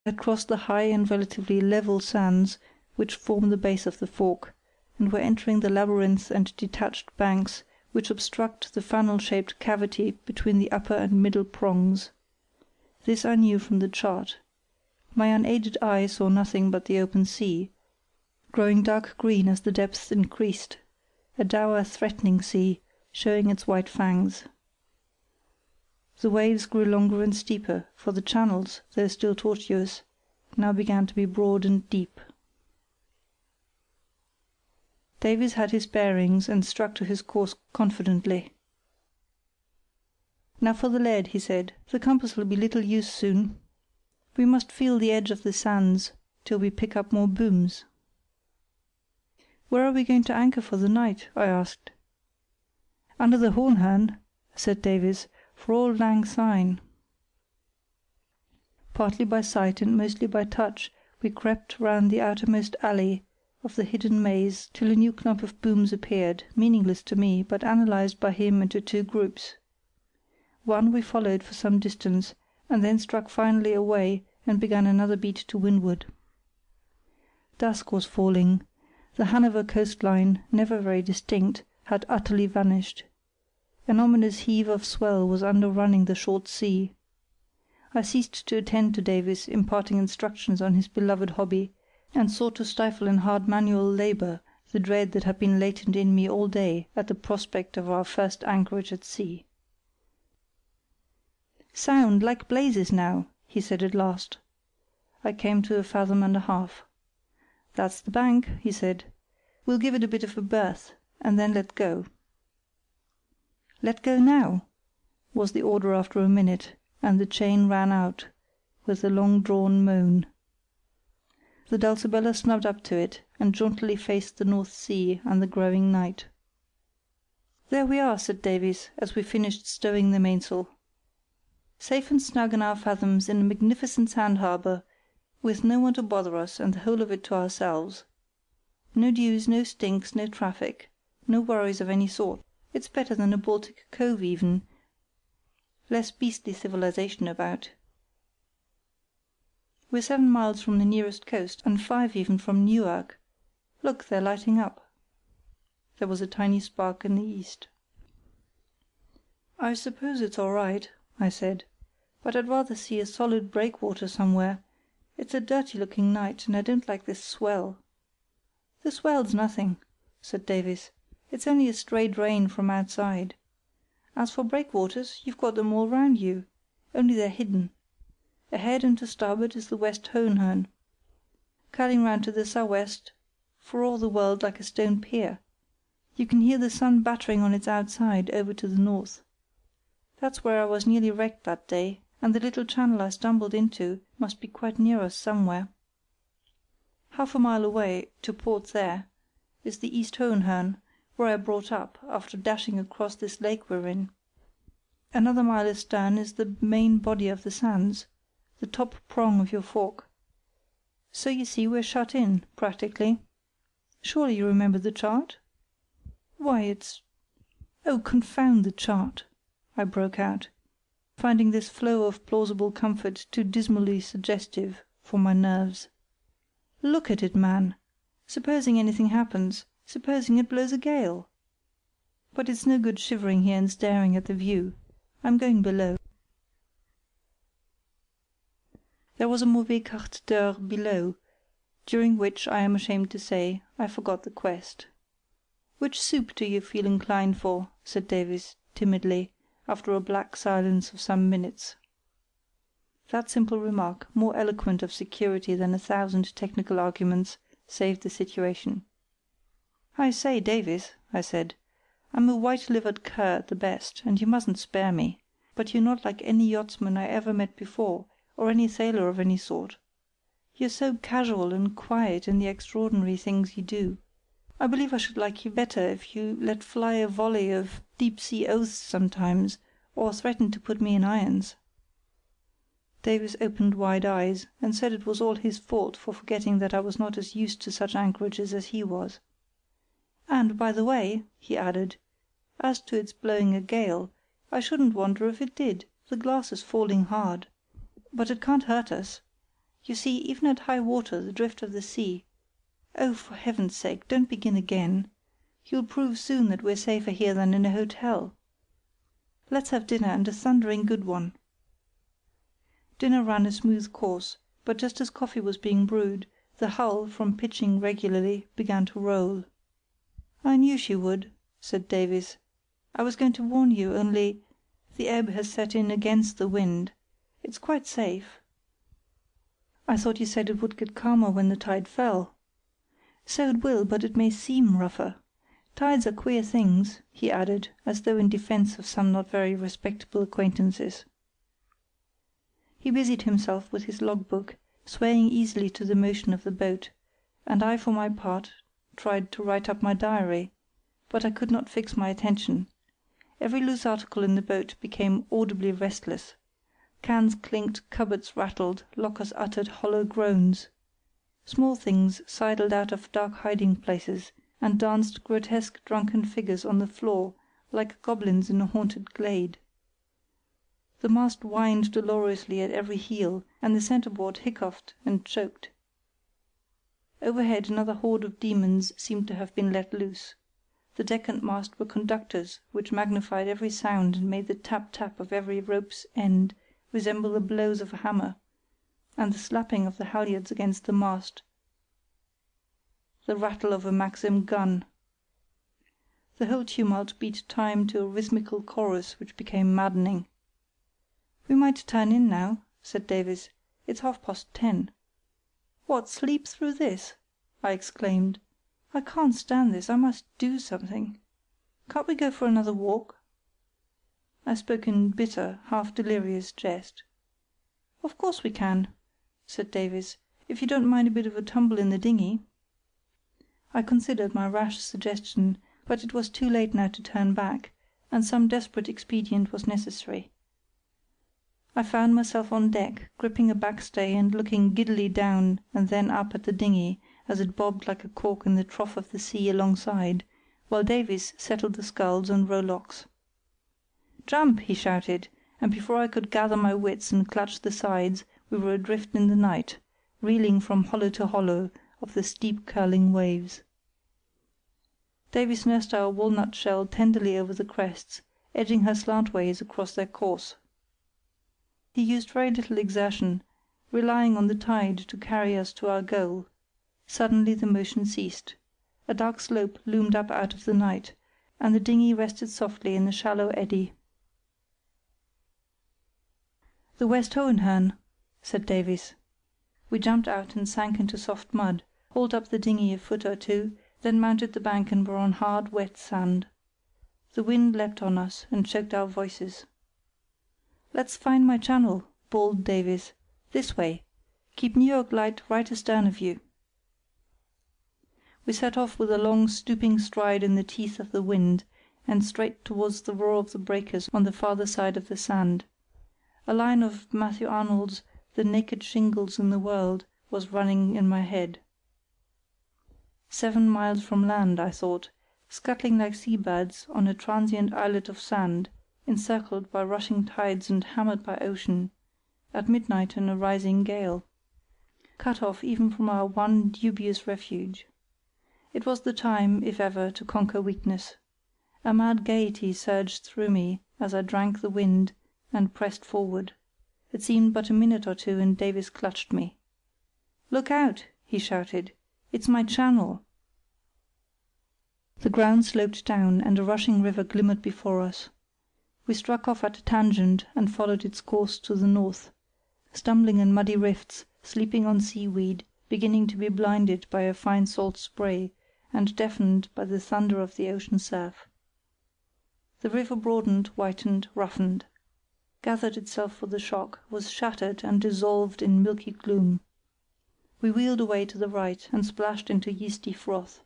had crossed the high and relatively level sands which form the base of the fork, and were entering the labyrinth and detached banks which obstruct the funnel-shaped cavity between the upper and middle prongs. This I knew from the chart. My unaided eye saw nothing but the open sea, growing dark green as the depth increased, a dour threatening sea, showing its white fangs. The waves grew longer and steeper, for the channels, though still tortuous, now began to be broad and deep. Davies had his bearings and struck to his course confidently. "Now for the lead," he said. "The compass will be little use soon. We must feel the edge of the sands till we pick up more booms." "Where are we going to anchor for the night?" I asked. "Under the Hohenhörn," said Davies, "for all lang syne." Partly by sight and mostly by touch we crept round the outermost alley of the hidden maze till a new clump of booms appeared, meaningless to me, but analysed by him into two groups. One we followed for some distance, and then struck finally away and began another beat to windward. Dusk was falling. The Hanover coastline, never very distinct, had utterly vanished. An ominous heave of swell was underrunning the short sea. I ceased to attend to Davies imparting instructions on his beloved hobby, and sought to stifle in hard manual labour the dread that had been latent in me all day at the prospect of our first anchorage at sea. "Sound, like blazes now," he said at last. I came to a fathom and a half. "That's the bank," he said. "We'll give it a bit of a berth, and then let go." "Let go now," was the order after a minute, and the chain ran out, with a long-drawn moan. The Dulcibella snubbed up to it, and jauntily faced the North Sea and the growing night. "There we are," said Davies, as we finished stowing the mainsail. "Safe and snug in our fathoms in a magnificent sand harbour, with no one to bother us and the whole of it to ourselves. No dues, no stinks, no traffic, no worries of any sort. It's better than a Baltic cove even, less beastly civilization about. We're 7 miles from the nearest coast, and 5 even from Newark. Look, they're lighting up." There was a tiny spark in the east. "I suppose it's all right," I said, "but I'd rather see a solid breakwater somewhere. It's a dirty looking night, and I don't like this swell." "The swell's nothing," said Davies. "It's only a stray drain from outside. As for breakwaters, you've got them all round you, only they're hidden. Ahead and to starboard is the West Hohenhörn, curling round to the sou'west, for all the world like a stone pier. You can hear the sun battering on its outside over to the north. That's where I was nearly wrecked that day, and the little channel I stumbled into must be quite near us somewhere. Half a mile away, to port there, is the East Hohenhörn, where I brought up after dashing across this lake we're in. Another mile astern is the main body of the sands, the top prong of your fork. So you see we're shut in, practically. Surely you remember the chart?" "Why, it's——" "Oh, confound the chart!" I broke out, finding this flow of plausible comfort too dismally suggestive for my nerves. "Look at it, man! Supposing anything happens, supposing it blows a gale! But it's no good shivering here and staring at the view. I'm going below." There was a mauvais quart d'heure below, during which, I am ashamed to say, I forgot the quest. "Which soup do you feel inclined for?" said Davies, timidly, after a black silence of some minutes. That simple remark, more eloquent of security than 1,000 technical arguments, saved the situation. "I say, Davies," I said, "I'm a white-livered cur at the best, and you mustn't spare me; but you're not like any yachtsman I ever met before, or any sailor of any sort. You're so casual and quiet in the extraordinary things you do. I believe I should like you better if you let fly a volley of deep-sea oaths sometimes, or threatened to put me in irons." Davies opened wide eyes, and said it was all his fault for forgetting that I was not as used to such anchorages as he was. "And, by the way," he added, "as to its blowing a gale, I shouldn't wonder if it did; the glass is falling hard. But it can't hurt us. You see, even at high water the drift of the sea— Oh, for heaven's sake, don't begin again. You'll prove soon that we're safer here than in a hotel. Let's have dinner, and a thundering good one." Dinner ran a smooth course, but just as coffee was being brewed, the hull, from pitching regularly, began to roll. "I knew she would," said Davies. "I was going to warn you, only the ebb has set in against the wind. It's quite safe." "I thought you said it would get calmer when the tide fell." "So it will, but it may seem rougher. Tides are queer things," he added, as though in defence of some not very respectable acquaintances. He busied himself with his logbook, swaying easily to the motion of the boat, and I for my part tried to write up my diary, but I could not fix my attention. Every loose article in the boat became audibly restless. Cans clinked, cupboards rattled, lockers uttered hollow groans. Small things sidled out of dark hiding places and danced grotesque drunken figures on the floor like goblins in a haunted glade. The mast whined dolorously at every heel, and the centreboard hiccoughed and choked. Overhead another horde of demons seemed to have been let loose. The deck and mast were conductors which magnified every sound and made the tap-tap of every rope's end resemble the blows of a hammer, and the slapping of the halyards against the mast the rattle of a Maxim gun. The whole tumult beat time to a rhythmical chorus which became maddening. "We might turn in now," said Davies. "It's 10:30. "What, sleep through this?" I exclaimed. "I can't stand this, I must do something. Can't we go for another walk?" I spoke in bitter, half delirious jest. "Of course we can," said Davies, "if you don't mind a bit of a tumble in the dinghy." I considered my rash suggestion, but it was too late now to turn back, and some desperate expedient was necessary. I found myself on deck, gripping a backstay and looking giddily down and then up at the dinghy as it bobbed like a cork in the trough of the sea alongside, while Davies settled the sculls and rowlocks. "Jump!" he shouted, and before I could gather my wits and clutch the sides we were adrift in the night, reeling from hollow to hollow of the steep curling waves. Davies nursed our walnut shell tenderly over the crests, edging her slantways across their course. He used very little exertion, relying on the tide to carry us to our goal. Suddenly the motion ceased. A dark slope loomed up out of the night, and the dinghy rested softly in the shallow eddy. "The West Hohenhörn," said Davies. We jumped out and sank into soft mud, hauled up the dinghy a foot or two, then mounted the bank and were on hard, wet sand. The wind leapt on us and choked our voices. "Let's find my channel," bawled Davies. "This way. Keep New York Light right astern of you." We set off with a long stooping stride in the teeth of the wind, and straight towards the roar of the breakers on the farther side of the sand. A line of Matthew Arnold's "The Naked Shingles in the World" was running in my head. 7 miles from land, I thought, scuttling like sea birds on a transient islet of sand, encircled by rushing tides and hammered by ocean, at midnight in a rising gale. Cut off even from our one dubious refuge. It was the time, if ever, to conquer weakness. A mad gaiety surged through me as I drank the wind and pressed forward. It seemed but a minute or two and Davies clutched me. "Look out!" he shouted. "It's my channel." The ground sloped down, and a rushing river glimmered before us. We struck off at a tangent and followed its course to the north, stumbling in muddy rifts, sleeping on seaweed, beginning to be blinded by a fine salt spray, and deafened by the thunder of the ocean surf. The river broadened, whitened, roughened, gathered itself for the shock, was shattered and dissolved in milky gloom. We wheeled away to the right and splashed into yeasty froth.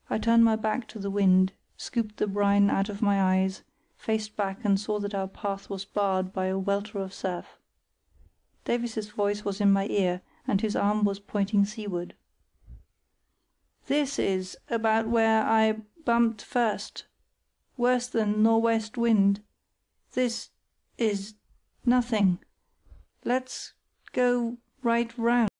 I turned my back to the wind, scooped the brine out of my eyes, faced back and saw that our path was barred by a welter of surf. Davies's voice was in my ear, and his arm was pointing seaward. "This is about where I bumped first. Worse than nor'west wind. This is nothing. Let's go right round.